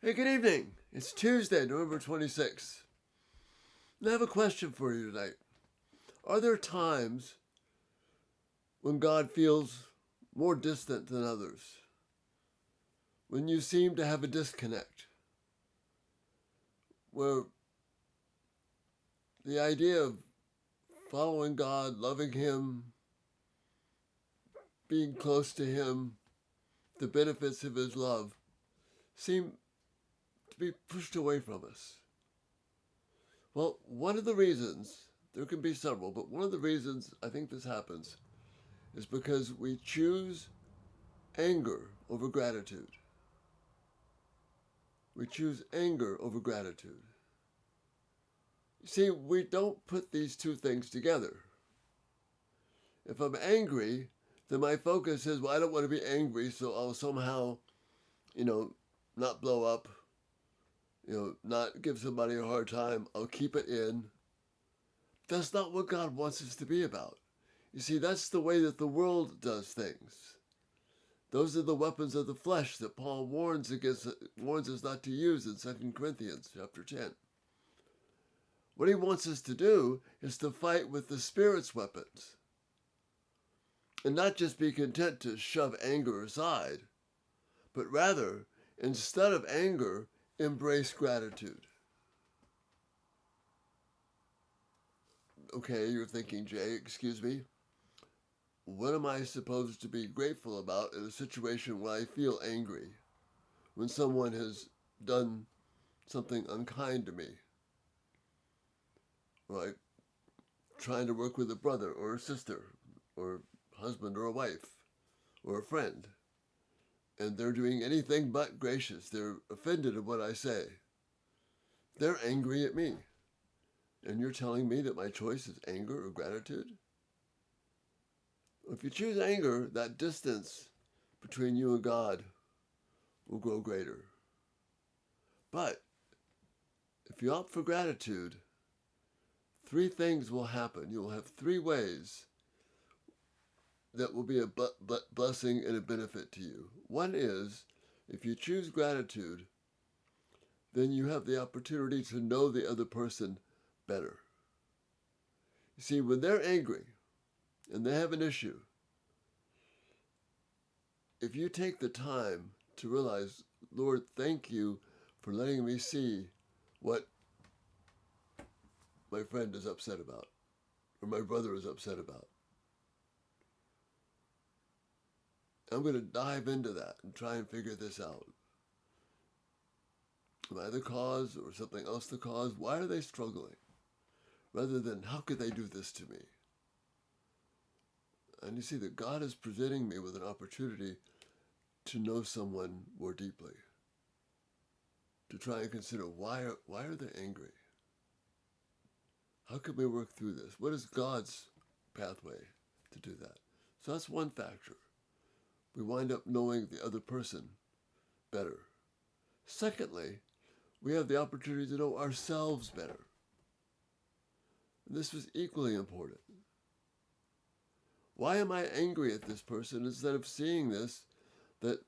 Hey, good evening. It's Tuesday, November 26th. And I have a question for you tonight. Are there times when God feels more distant than others? When you seem to have a disconnect? Where the idea of following God, loving Him, being close to Him, the benefits of His love seem to be pushed away from us? Well, one of the reasons, there can be several, but one of the reasons I think this happens is because we choose anger over gratitude. We choose anger over gratitude. You see, we don't put these two things together. If I'm angry, then my focus is, well, I don't want to be angry, so I'll somehow, not blow up, not give somebody a hard time. I'll keep it in. That's not what God wants us to be about. You see, that's the way that the world does things. Those are the weapons of the flesh that Paul warns us not to use in 2 Corinthians chapter 10. What he wants us to do is to fight with the Spirit's weapons. And not just be content to shove anger aside, but rather, instead of anger, embrace gratitude. Okay, you're thinking, Jay, excuse me, what am I supposed to be grateful about in a situation where I feel angry? When someone has done something unkind to me? Right? Trying to work with a brother or a sister or husband or a wife or a friend, and they're doing anything but gracious. They're offended at what I say. They're angry at me. And you're telling me that my choice is anger or gratitude? If you choose anger, that distance between you and God will grow greater. But if you opt for gratitude, three things will happen. You'll have three ways that will be a blessing and a benefit to you. One is, if you choose gratitude, then you have the opportunity to know the other person better. You see, when they're angry and they have an issue, if you take the time to realize, Lord, thank you for letting me see what my friend is upset about, or my brother is upset about, I'm going to dive into that and try and figure this out. Am I the cause or something else the cause? Why are they struggling? Rather than, how could they do this to me? And you see that God is presenting me with an opportunity to know someone more deeply. To try and consider, why are they angry? How can we work through this? What is God's pathway to do that? So that's one factor. We wind up knowing the other person better. Secondly, we have the opportunity to know ourselves better. And this was equally important. Why am I angry at this person instead of seeing this, that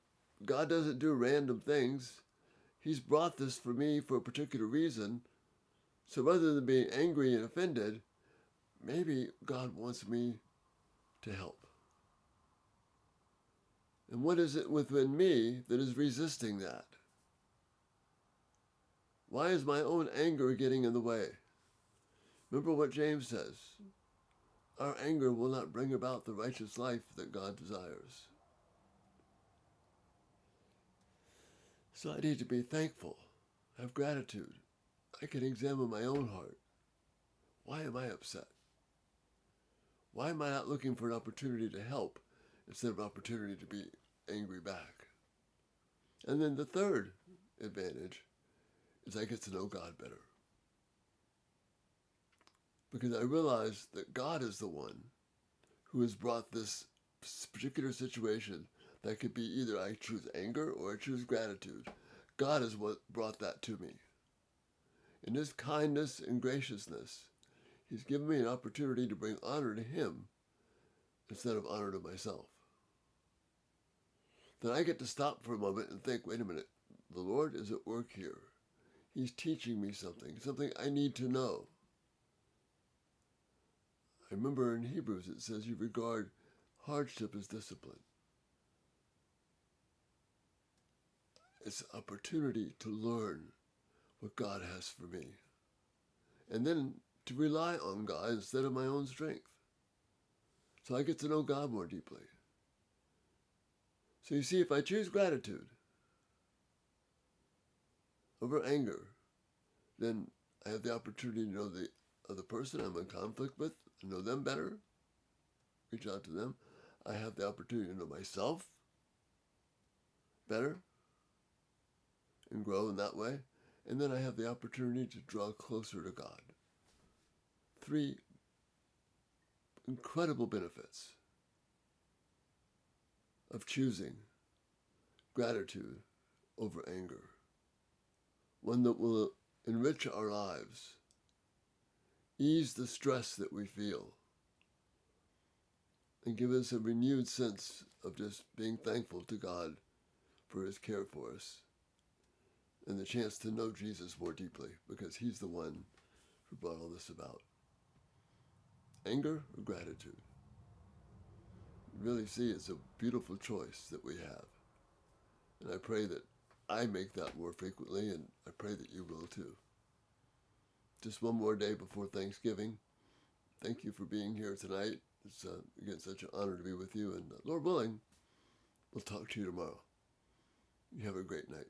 God doesn't do random things? He's brought this for me for a particular reason. So rather than being angry and offended, maybe God wants me to help. And what is it within me that is resisting that? Why is my own anger getting in the way? Remember what James says. Our anger will not bring about the righteous life that God desires. So I need to be thankful, have gratitude. I can examine my own heart. Why am I upset? Why am I not looking for an opportunity to help instead of an opportunity to be angry back? And then the third advantage is I get to know God better. Because I realize that God is the one who has brought this particular situation that could be either I choose anger or I choose gratitude. God is what brought that to me. In His kindness and graciousness, He's given me an opportunity to bring honor to Him instead of honor to myself. Then I get to stop for a moment and think, wait a minute, the Lord is at work here. He's teaching me something I need to know. I remember in Hebrews it says you regard hardship as discipline. It's an opportunity to learn what God has for me. And then to rely on God instead of my own strength. So I get to know God more deeply. So you see, if I choose gratitude over anger, then I have the opportunity to know the other person I'm in conflict with, know them better, reach out to them. I have the opportunity to know myself better and grow in that way. And then I have the opportunity to draw closer to God. 3 incredible benefits of choosing gratitude over anger. One that will enrich our lives, ease the stress that we feel, and give us a renewed sense of just being thankful to God for his care for us and the chance to know Jesus more deeply because he's the one who brought all this about. Anger or gratitude? You really see it's a beautiful choice that we have. And I pray that I make that more frequently, and I pray that you will too. Just one more day before Thanksgiving. Thank you for being here tonight. It's, again, such an honor to be with you, and Lord willing, we'll talk to you tomorrow. You have a great night.